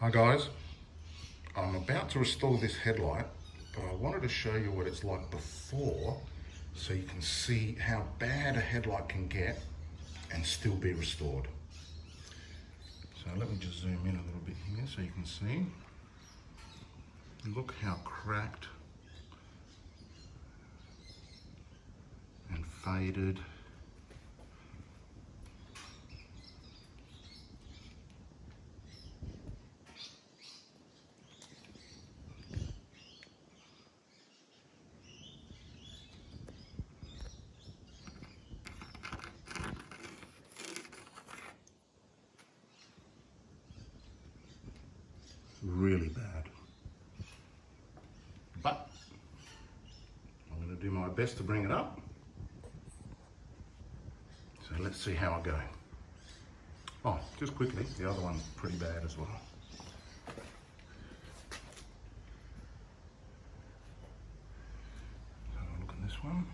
Hi guys, I'm about to restore this headlight, but I wanted to show you what it's like before so you can see how bad a headlight can get and still be restored. So let me just zoom in a little bit here so you can see. Look how cracked and faded. Really bad. But I'm going to do my best to bring it up. So let's see how I go. Oh, just quickly, the other one's pretty bad as well. So I'll look at this one.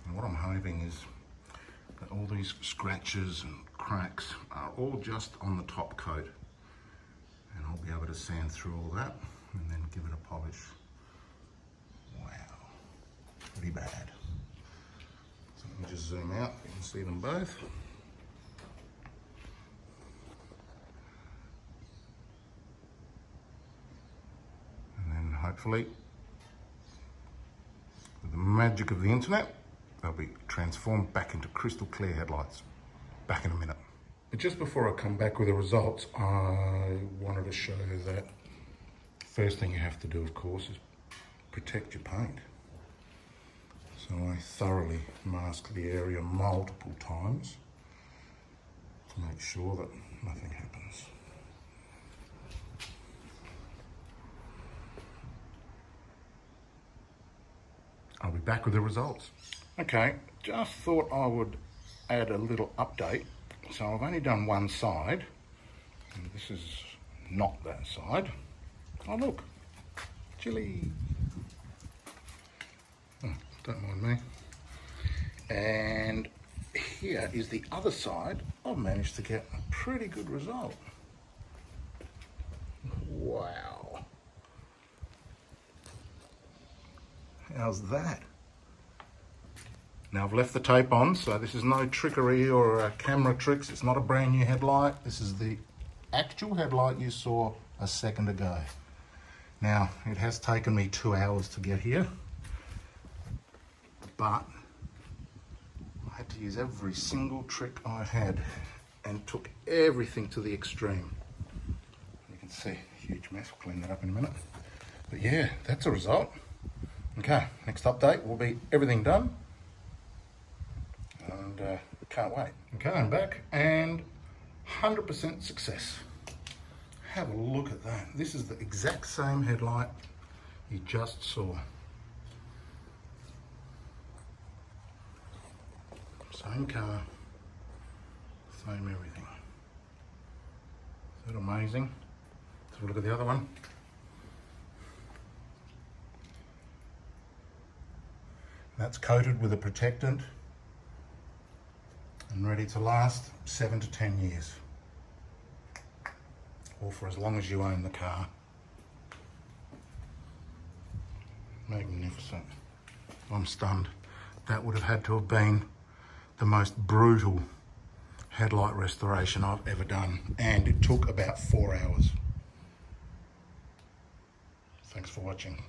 And what I'm hoping is that all these scratches and cracks are all just on the top coat. And I'll be able to sand through all that and then give it a polish. Wow, pretty bad. So let me just zoom out, you can see them both. And then hopefully, with the magic of the internet, they'll be transformed back into crystal clear headlights. Back in a minute. But just before I come back with the results, I wanted to show you that first thing you have to do, of course, is protect your paint. So I thoroughly mask the area multiple times to make sure that nothing happens. I'll be back with the results. Okay, just thought I would add a little update. So I've only done one side, and this is not that side. Oh look, chili. Oh, don't mind me. And here is the other side. I've managed to get a pretty good result. Wow. How's that? Now I've left the tape on, so this is no trickery or camera tricks. It's not a brand new headlight. This is the actual headlight you saw a second ago. Now, it has taken me 2 hours to get here, but I had to use every single trick I had and took everything to the extreme. You can see, huge mess. We'll clean that up in a minute. But yeah, that's a result. Okay, next update will be everything done. And can't wait. Okay, I'm back and 100% success. Have a look at that. This is the exact same headlight you just saw. Same car, same everything. Is that amazing? Let's have a look at the other one. That's coated with a protectant and ready to last 7 to 10 years, or for as long as you own the car. Magnificent. I'm stunned. That would have had to have been the most brutal headlight restoration I've ever done, and it took about 4 hours. Thanks for watching.